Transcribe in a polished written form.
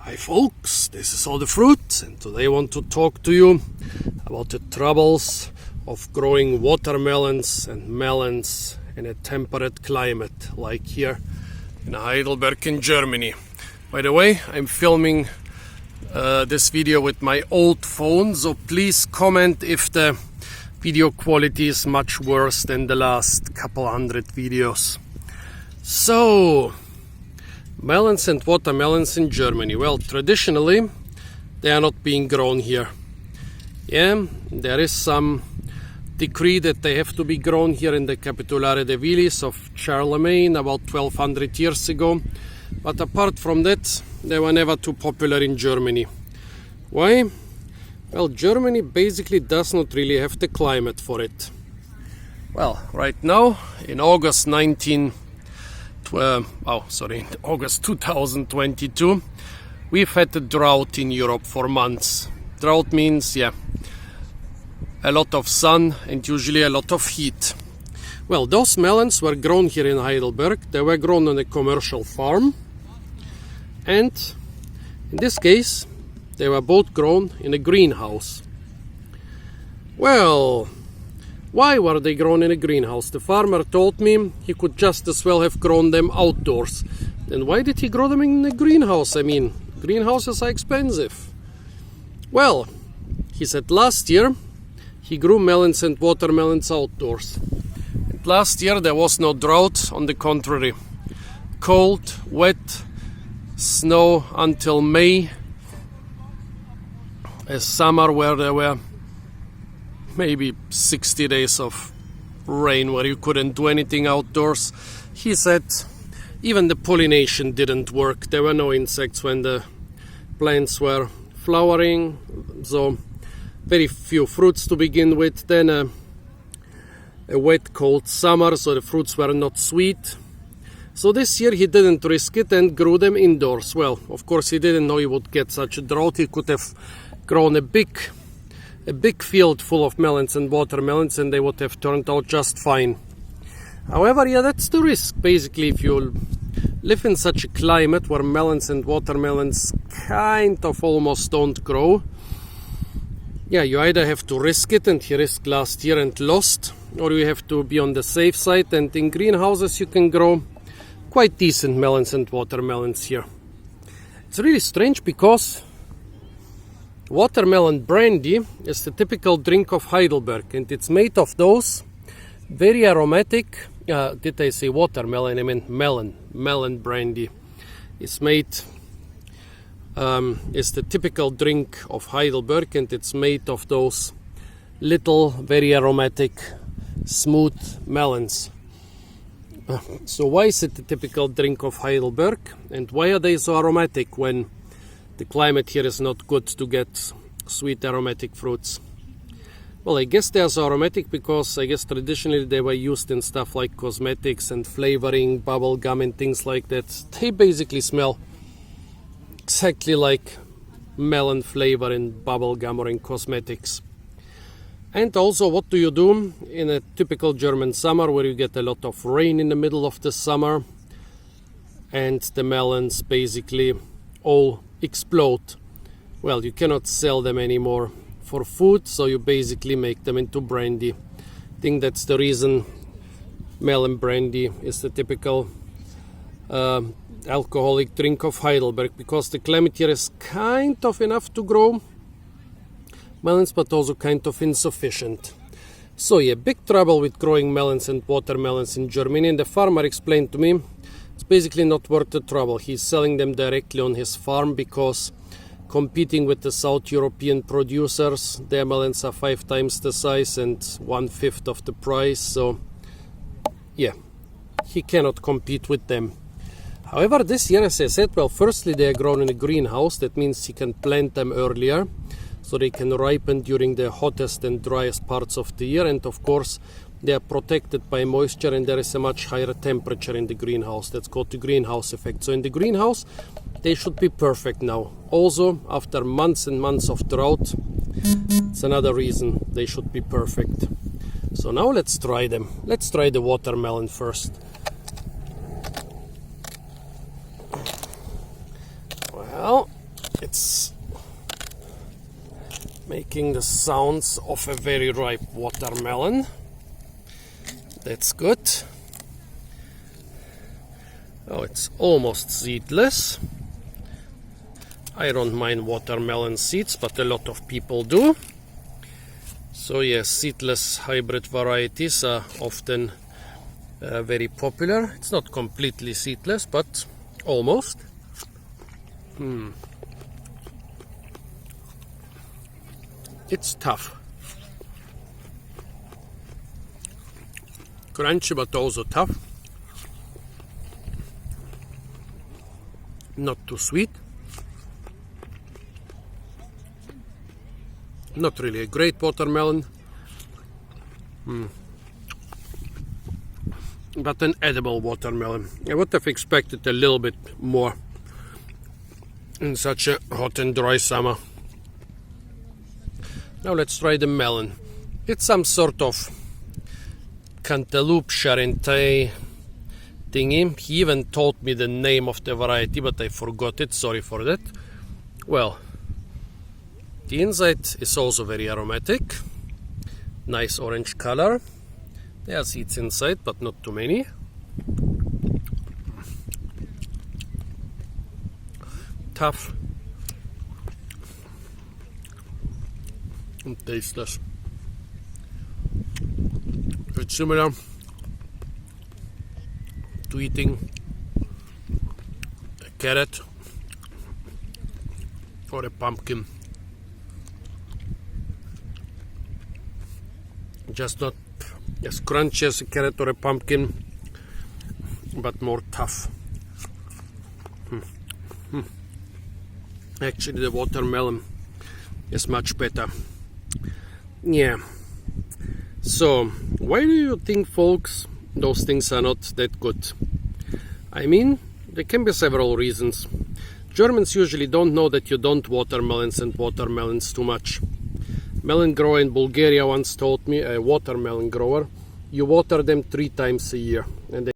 Hi folks, this is All the Fruit, and today I want to talk to you about the troubles of growing watermelons and melons in a temperate climate like here in Heidelberg in Germany. By the way, I'm filming this video with my old phone, so please comment if the video quality is much worse than the last couple hundred videos. So, melons and watermelons in Germany. Well, traditionally, they are not being grown here. Yeah, there is some decree that they have to be grown here in the Capitulare de Villis of Charlemagne about 1200 years ago. But apart from that, they were never too popular in Germany. Why? Well, Germany basically does not really have the climate for it. Well, right now, in August 2022, we've had a drought in Europe for months. Drought means, a lot of sun and usually a lot of heat. Well, those melons were grown here in Heidelberg. They were grown on a commercial farm. And in this case, they were both grown in a greenhouse. Well, why were they grown in a greenhouse? The farmer told me he could just as well have grown them outdoors. Then why did he grow them in a greenhouse? I mean, greenhouses are expensive. Well, he said last year he grew melons and watermelons outdoors. And last year there was no drought, on the contrary. Cold, wet, snow until May. A summer where there were maybe 60 days of rain where you couldn't do anything outdoors. He said even the pollination didn't work. There were no insects when the plants were flowering, so very few fruits to begin with. Then a wet, cold summer, so the fruits were not sweet. So this year he didn't risk it and grew them indoors. Well, of course he didn't know he would get such a drought. He could have grown a big field full of melons and watermelons and they would have turned out just fine. However, that's the risk. Basically, if you live in such a climate where melons and watermelons kind of almost don't grow, you either have to risk it, and he risked last year and lost, or you have to be on the safe side, and in greenhouses you can grow quite decent melons and watermelons here. It's really strange because watermelon brandy is the typical drink of Heidelberg, and it's made of those very aromatic, did I say watermelon? I meant melon brandy. It's made, it's the typical drink of Heidelberg, and it's made of those little, very aromatic, smooth melons. So why is it the typical drink of Heidelberg, and why are they so aromatic when the climate here is not good to get sweet aromatic fruits? Well, I guess they are so aromatic because I guess traditionally they were used in stuff like cosmetics and flavoring, bubble gum and things like that. They basically smell exactly like melon flavor in bubble gum or in cosmetics. And also, what do you do in a typical German summer where you get a lot of rain in the middle of the summer and the melons basically all explode? Well, you cannot sell them anymore for food, so you basically make them into brandy. I think that's the reason melon brandy is the typical alcoholic drink of Heidelberg, because the climate here is kind of enough to grow melons, but also kind of insufficient. So big trouble with growing melons and watermelons in Germany, and the farmer explained to me it's basically not worth the trouble. He's selling them directly on his farm because competing with the South European producers, their melons are 5 times the size and 1/5 of the price, so he cannot compete with them. However, this year, as I said, well, firstly they are grown in a greenhouse. That means he can plant them earlier so they can ripen during the hottest and driest parts of the year, and of course they are protected by moisture, and there is a much higher temperature in the greenhouse. That's called the greenhouse effect. So in the greenhouse they should be perfect now. Also, after months and months of drought, it's another reason they should be perfect. So now let's try them. Let's try the watermelon first. Well, It's making the sounds of a very ripe watermelon. That's good. Oh, it's almost seedless. I don't mind watermelon seeds, but a lot of people do. So yes, seedless hybrid varieties are often very popular. It's not completely seedless, but almost. It's tough. Crunchy, but also tough. Not too sweet. Not really a great watermelon. But an edible watermelon. I would have expected a little bit more in such a hot and dry summer. Now let's try the melon. It's some sort of cantaloupe charente thingy. He even told me the name of the variety, but I forgot it. Sorry for that. Well, the inside is also very aromatic. Nice orange color. There are seeds inside, but not too many. Tough and tasteless. It's similar to eating a carrot or a pumpkin. Just not as crunchy as a carrot or a pumpkin, but more tough. Actually, the watermelon is much better. Yeah. So, why do you think, folks, those things are not that good? I mean, there can be several reasons. Germans usually don't know that you don't watermelons and watermelons too much. Melon grower in Bulgaria once told me, a watermelon grower, you water them 3 times a year, and